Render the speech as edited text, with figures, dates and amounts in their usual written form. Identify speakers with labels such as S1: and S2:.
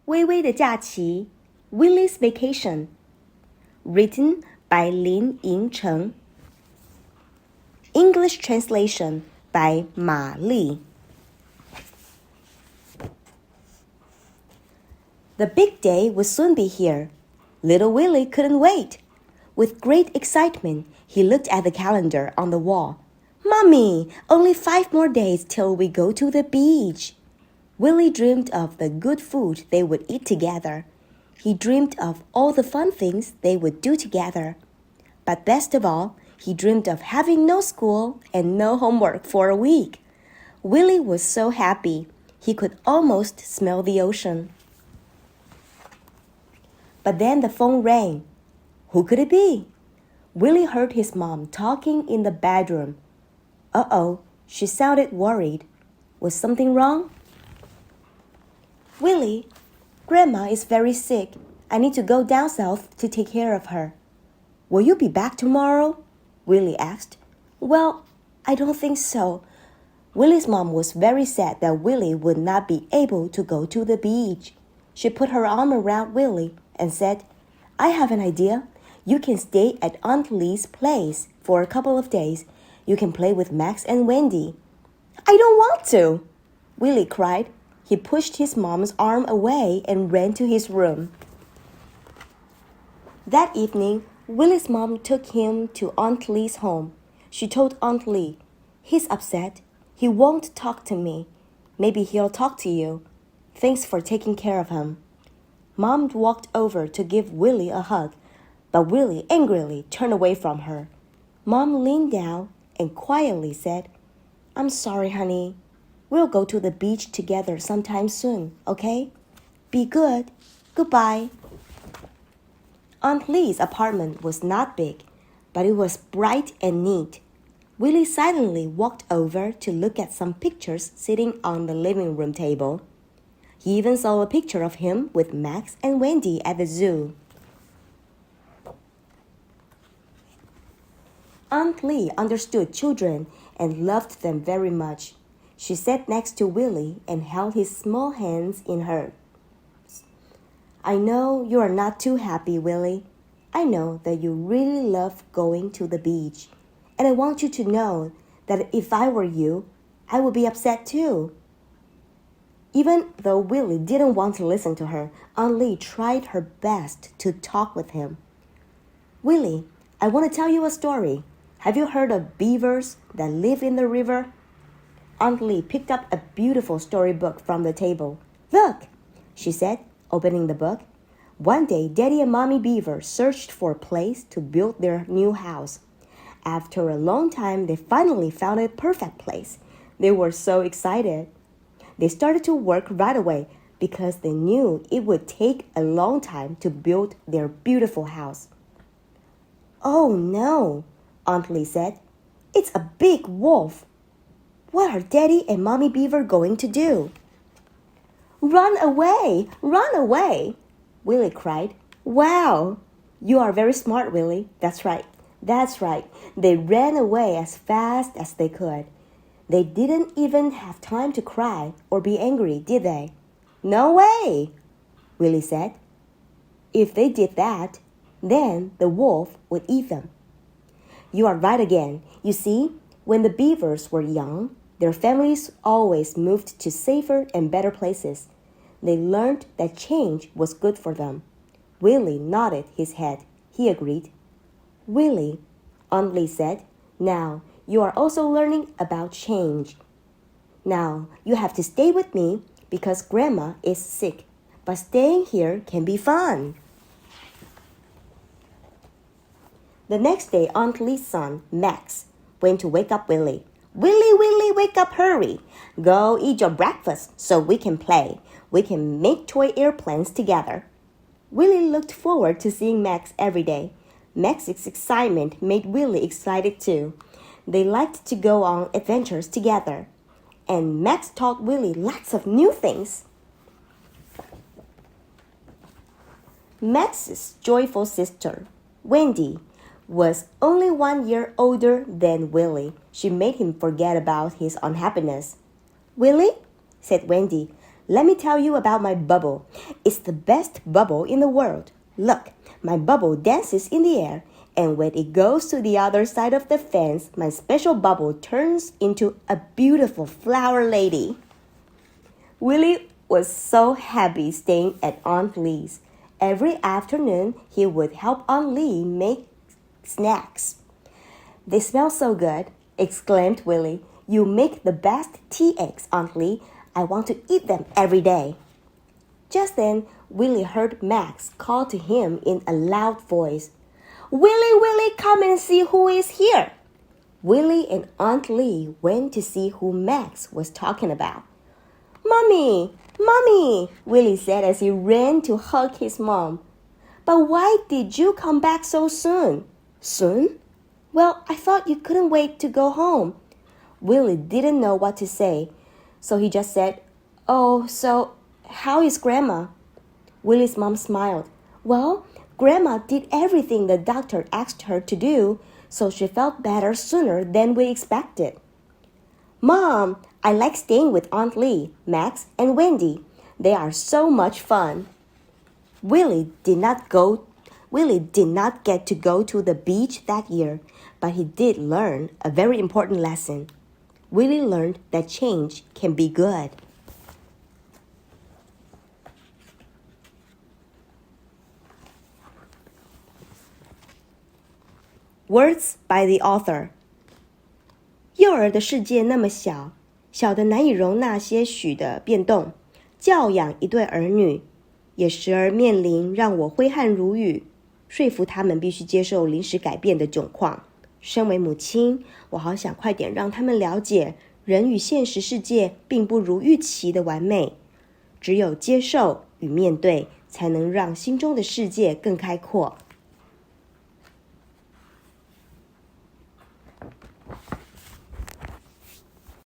S1: 微微的假期 Willy's Vacation Written by Lin Yingcheng English translation by Ma Li The big day would soon be here. Little Willy couldn't wait. With great excitement, he looked at the calendar on the wall. Mommy, only 5 more days till we go to the beach. Willy dreamed of the good food they would eat together. He dreamed of all the fun things they would do together. But best of all, he dreamed of having no school and no homework for a week. Willy was so happy, he could almost smell the ocean. But then the phone rang. Who could it be? Willy heard his mom talking in the bedroom. Uh-oh, she sounded worried. Was something wrong? Willy, Grandma is very sick. I need to go down south to take care of her. Will you be back tomorrow? Willy asked. Well, I don't think so. Willy's mom was very sad that Willy would not be able to go to the beach. She put her arm around Willy and said, I have an idea. You can stay at Aunt Lee's place for a couple of days. You can play with Max and Wendy. I don't want to, Willy cried. He pushed his mom's arm away and ran to his room. That evening, Willy's mom took him to Aunt Lee's home. She told Aunt Lee, He's upset. He won't talk to me. Maybe he'll talk to you. Thanks for taking care of him. Mom walked over to give Willy a hug, but Willy angrily turned away from her. Mom leaned down and quietly said, I'm sorry, honey. We'll go to the beach together sometime soon, okay? Be good. Goodbye. Aunt Lee's apartment was not big, but it was bright and neat. Willy silently walked over to look at some pictures sitting on the living room table. He even saw a picture of him with Max and Wendy at the zoo. Aunt Lee understood children and loved them very much. She sat next to Willy and held his small hands in hers. I know you are not too happy, Willy. I know that you really love going to the beach. And I want you to know that if I were you, I would be upset too. Even though Willy didn't want to listen to her, Aunt Lee tried her best to talk with him. Willy, I want to tell you a story. Have you heard of beavers that live in the river? Aunt Lee picked up a beautiful storybook from the table. Look, she said, opening the book. One day, Daddy and Mommy Beaver searched for a place to build their new house. After a long time, they finally found a perfect place. They were so excited. They started to work right away because they knew it would take a long time to build their beautiful house. Oh no, Aunt Lee said. It's a big wolf. What are Daddy and Mommy Beaver going to do? Run away! Run away! Willy cried. Wow! You are very smart, Willy. That's right. That's right. They ran away as fast as they could. They didn't even have time to cry or be angry, did they? No way, Willy said. If they did that, then the wolf would eat them. You are right again. You see, when the beavers were young, their families always moved to safer and better places. They learned that change was good for them. Willy nodded his head. He agreed. Willy, Aunt Lee said, now you are also learning about change. Now you have to stay with me because Grandma is sick, but staying here can be fun. The next day, Aunt Lee's son, Max, went to wake up Willy. Willy, Willy, wake up, hurry. Go eat your breakfast so we can play. We can make toy airplanes together. Willy looked forward to seeing Max every day. Max's excitement made Willy excited too. They liked to go on adventures together. And Max taught Willy lots of new things. Max's joyful sister, Wendy, was only 1 year older than Willy. She made him forget about his unhappiness. Willy, said Wendy, let me tell you about my bubble. It's the best bubble in the world. Look, my bubble dances in the air, and when it goes to the other side of the fence, my special bubble turns into a beautiful flower lady. Willy was so happy staying at Aunt Lee's. Every afternoon, he would help Aunt Lee make snacks. They smell so good, exclaimed Willy. You make the best tea eggs, Aunt Lee. I want to eat them every day. Just then, Willy heard Max call to him in a loud voice. Willy, Willy, come and see who is here. Willy and Aunt Lee went to see who Max was talking about. Mommy, Mommy, Willy said as he ran to hug his mom. But why did you come back so soon? Soon? Well, I thought you couldn't wait to go home. Willy didn't know what to say, so he just said, Oh, so how is Grandma? Willy's mom smiled. Well, Grandma did everything the doctor asked her to do, so she felt better sooner than we expected. Mom, I like staying with Aunt Lee, Max, and Wendy. They are so much fun. Willy did not get to go to the beach that year, but he did learn a very important lesson. Willy learned that change can be good. Words by the author. 幼儿的世界那么小，小的难以容纳些许的变动。教养一对儿女，也时而面临让我挥汗如雨，说服他们必须接受临时改变的窘况。身为母亲，我好想快点让他们了解，人与现实世界并不如预期的完美。只有接受与面对，才能让心中的世界更开阔。